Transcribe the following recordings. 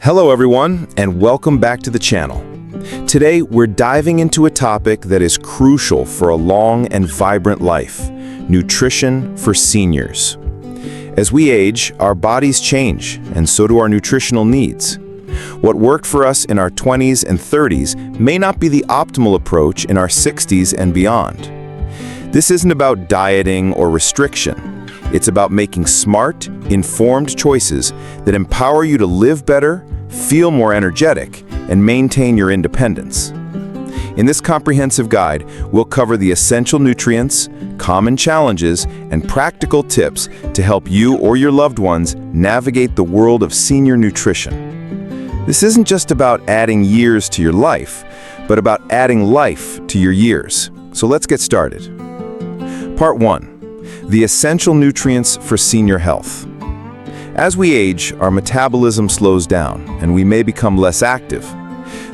Hello everyone, and welcome back to the channel. Today we're diving into a topic that is crucial for a long and vibrant life: nutrition for seniors. As we age, our bodies change, and so do our nutritional needs. What worked for us in our 20s and 30s may not be the optimal approach in our 60s and beyond. This isn't about dieting or restriction. It's about making smart, informed choices that empower you to live better, feel more energetic, and maintain your independence. In this comprehensive guide, we'll cover the essential nutrients, common challenges, and practical tips to help you or your loved ones navigate the world of senior nutrition. This isn't just about adding years to your life, but about adding life to your years. So let's get started. Part 1. The essential nutrients for senior health. As we age, our metabolism slows down, and we may become less active.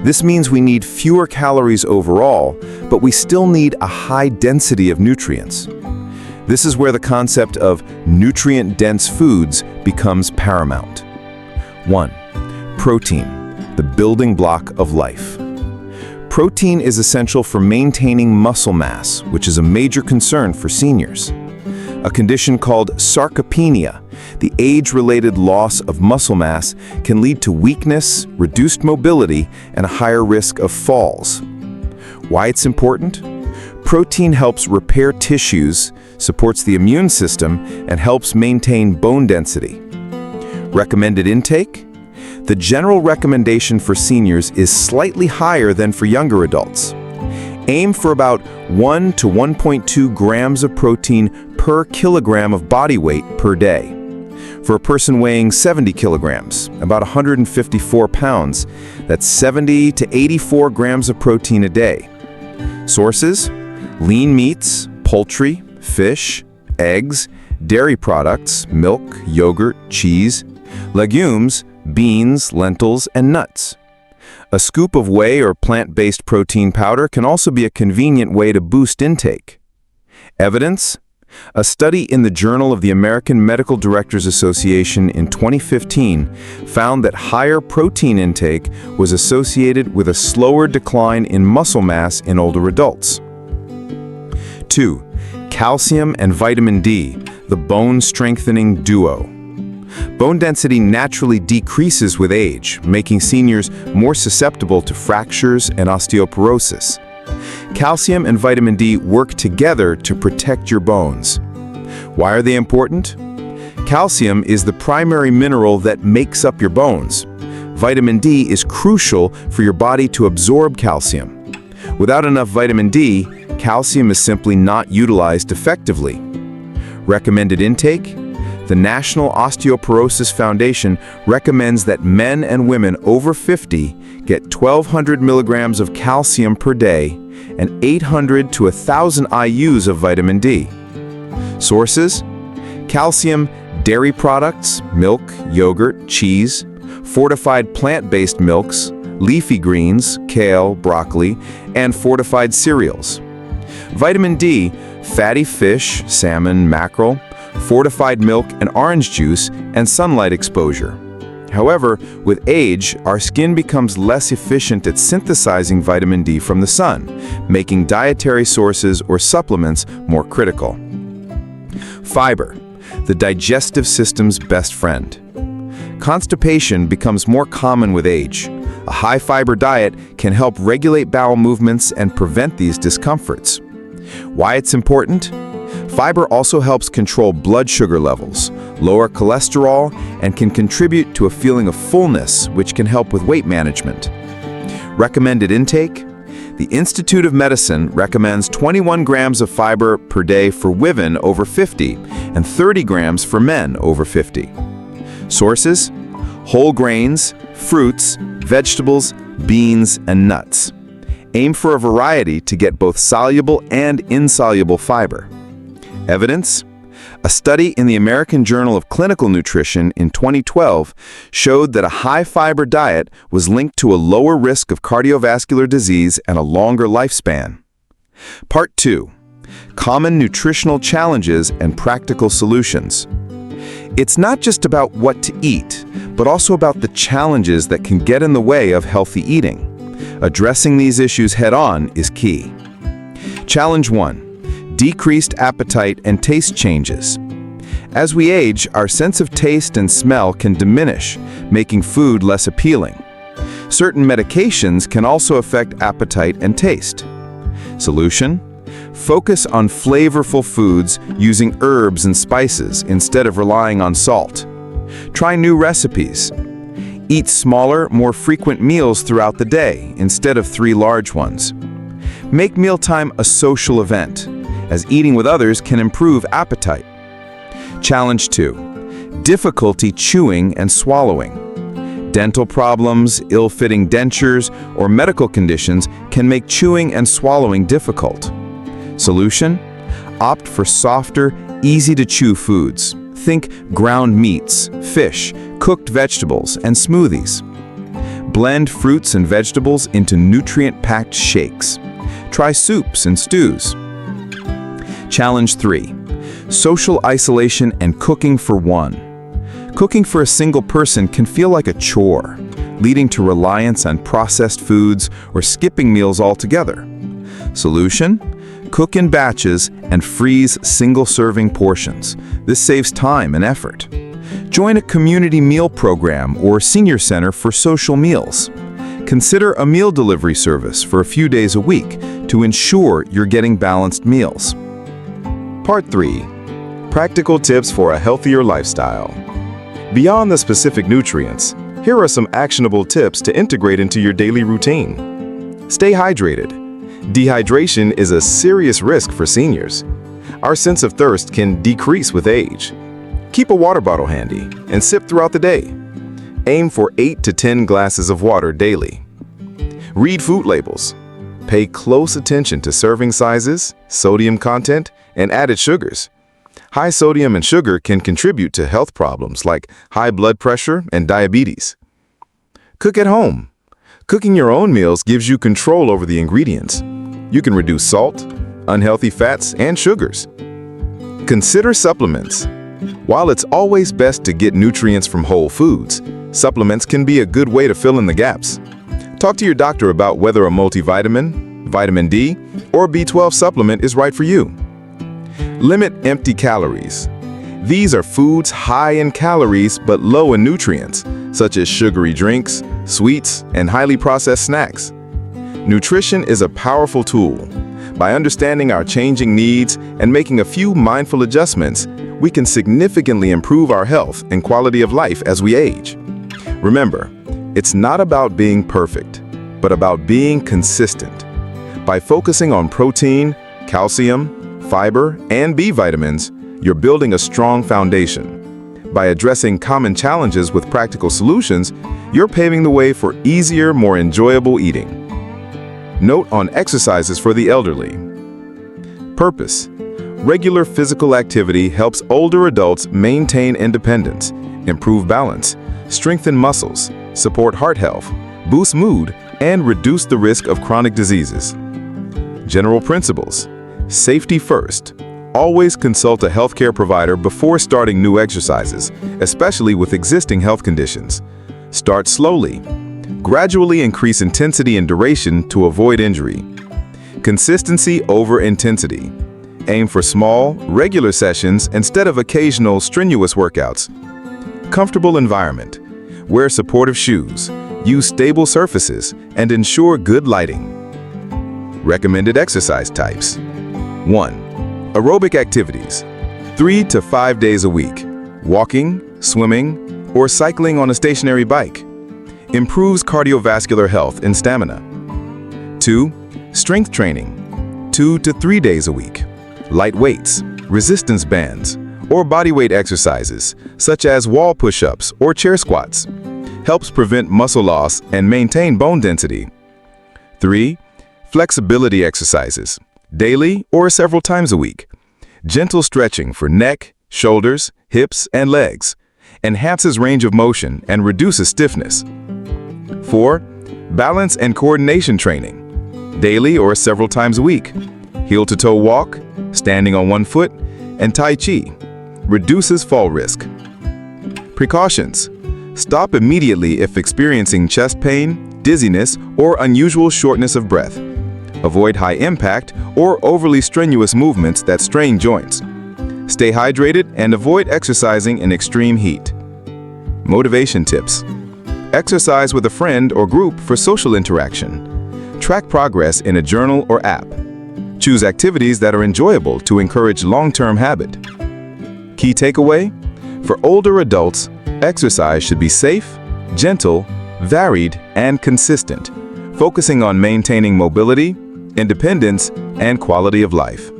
This means we need fewer calories overall, but we still need a high density of nutrients. This is where the concept of nutrient-dense foods becomes paramount. 1. Protein, the building block of life. Protein is essential for maintaining muscle mass, which is a major concern for seniors. A condition called sarcopenia, the age-related loss of muscle mass, can lead to weakness, reduced mobility, and a higher risk of falls. Why it's important? Protein helps repair tissues, supports the immune system, and helps maintain bone density. Recommended intake? The general recommendation for seniors is slightly higher than for younger adults. Aim for about 1 to 1.2 grams of protein per kilogram of body weight per day. For a person weighing 70 kilograms, about 154 pounds, that's 70 to 84 grams of protein a day. Sources: lean meats, poultry, fish, eggs, dairy products, milk, yogurt, cheese, legumes, beans, lentils, and nuts. A scoop of whey or plant-based protein powder can also be a convenient way to boost intake. Evidence: a study in the Journal of the American Medical Directors Association in 2015 found that higher protein intake was associated with a slower decline in muscle mass in older adults. 2. Calcium and vitamin D, the bone-strengthening duo. Bone density naturally decreases with age, making seniors more susceptible to fractures and osteoporosis. Calcium and vitamin D work together to protect your bones. Why are they important? Calcium is the primary mineral that makes up your bones. Vitamin D is crucial for your body to absorb calcium. Without enough vitamin D, calcium is simply not utilized effectively. Recommended intake? The National Osteoporosis Foundation recommends that men and women over 50 get 1,200 milligrams of calcium per day and 800 to 1,000 IUs of vitamin D. Sources: calcium, dairy products, milk, yogurt, cheese, fortified plant-based milks, leafy greens, kale, broccoli, and fortified cereals. Vitamin D, fatty fish, salmon, mackerel, fortified milk and orange juice, and sunlight exposure. However, with age, our skin becomes less efficient at synthesizing vitamin D from the sun, making dietary sources or supplements more critical. Fiber, the digestive system's best friend. Constipation becomes more common with age. A high-fiber diet can help regulate bowel movements and prevent these discomforts. Why it's important? Fiber also helps control blood sugar levels, lower cholesterol, and can contribute to a feeling of fullness, which can help with weight management. Recommended intake? The Institute of Medicine recommends 21 grams of fiber per day for women over 50 and 30 grams for men over 50. Sources: whole grains, fruits, vegetables, beans, and nuts. Aim for a variety to get both soluble and insoluble fiber. Evidence: a study in the American Journal of Clinical Nutrition in 2012 showed that a high-fiber diet was linked to a lower risk of cardiovascular disease and a longer lifespan. Part 2. Common nutritional challenges and practical solutions. It's not just about what to eat, but also about the challenges that can get in the way of healthy eating. Addressing these issues head-on is key. Challenge 1. Decreased appetite and taste changes. As we age, our sense of taste and smell can diminish, making food less appealing. Certain medications can also affect appetite and taste. Solution: focus on flavorful foods using herbs and spices instead of relying on salt. Try new recipes. Eat smaller, more frequent meals throughout the day instead of 3 large ones. Make mealtime a social event, as eating with others can improve appetite. Challenge 2. Difficulty chewing and swallowing. Dental problems, ill-fitting dentures, or medical conditions can make chewing and swallowing difficult. Solution: opt for softer, easy-to-chew foods. Think ground meats, fish, cooked vegetables, and smoothies. Blend fruits and vegetables into nutrient-packed shakes. Try soups and stews. Challenge 3. Social isolation and cooking for one. Cooking for a single person can feel like a chore, leading to reliance on processed foods or skipping meals altogether. Solution: cook in batches and freeze single-serving portions. This saves time and effort. Join a community meal program or senior center for social meals. Consider a meal delivery service for a few days a week to ensure you're getting balanced meals. Part 3. Practical tips for a healthier lifestyle. Beyond the specific nutrients, here are some actionable tips to integrate into your daily routine. Stay hydrated. Dehydration is a serious risk for seniors. Our sense of thirst can decrease with age. Keep a water bottle handy and sip throughout the day. Aim for 8 to 10 glasses of water daily. Read food labels. Pay close attention to serving sizes, sodium content, and added sugars. High sodium and sugar can contribute to health problems like high blood pressure and diabetes. Cook at home. Cooking your own meals gives you control over the ingredients. You can reduce salt, unhealthy fats, and sugars. Consider supplements. While it's always best to get nutrients from whole foods, supplements can be a good way to fill in the gaps. Talk to your doctor about whether a multivitamin, vitamin D, or B12 supplement is right for you. Limit empty calories. These are foods high in calories but low in nutrients, such as sugary drinks, sweets, and highly processed snacks. Nutrition is a powerful tool. By understanding our changing needs and making a few mindful adjustments, we can significantly improve our health and quality of life as we age. Remember, it's not about being perfect, but about being consistent. By focusing on protein, calcium, fiber, and B vitamins, you're building a strong foundation. By addressing common challenges with practical solutions, you're paving the way for easier, more enjoyable eating. Note on exercises for the elderly. Purpose: regular physical activity helps older adults maintain independence, improve balance, strengthen muscles, support heart health, boost mood, and reduce the risk of chronic diseases. General principles: safety first. Always consult a healthcare provider before starting new exercises, especially with existing health conditions. Start slowly. Gradually increase intensity and duration to avoid injury. Consistency over intensity. Aim for small, regular sessions instead of occasional, strenuous workouts. Comfortable environment. Wear supportive shoes. Use stable surfaces and ensure good lighting. Recommended exercise types. 1. Aerobic activities. 3 to 5 days a week. Walking, swimming, or cycling on a stationary bike. Improves cardiovascular health and stamina. 2. Strength training. 2 to 3 days a week. Light weights, resistance bands, or bodyweight exercises, such as wall push-ups or chair squats. Helps prevent muscle loss and maintain bone density. 3. Flexibility exercises. Daily or several times a week. Gentle stretching for neck, shoulders, hips, and legs. Enhances range of motion and reduces stiffness. 4. Balance and coordination training. Daily or several times a week. Heel-to-toe walk, standing on one foot, and Tai Chi. Reduces fall risk. Precautions. Stop immediately if experiencing chest pain, dizziness, or unusual shortness of breath. Avoid high-impact or overly strenuous movements that strain joints. Stay hydrated and avoid exercising in extreme heat. Motivation tips. Exercise with a friend or group for social interaction. Track progress in a journal or app. Choose activities that are enjoyable to encourage long-term habit. Key takeaway: for older adults, exercise should be safe, gentle, varied, and consistent, focusing on maintaining mobility, independence, and quality of life.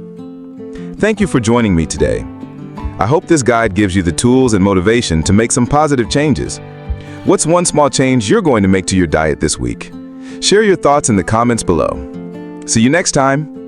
Thank you for joining me today. I hope this guide gives you the tools and motivation to make some positive changes. What's one small change you're going to make to your diet this week? Share your thoughts in the comments below. See you next time.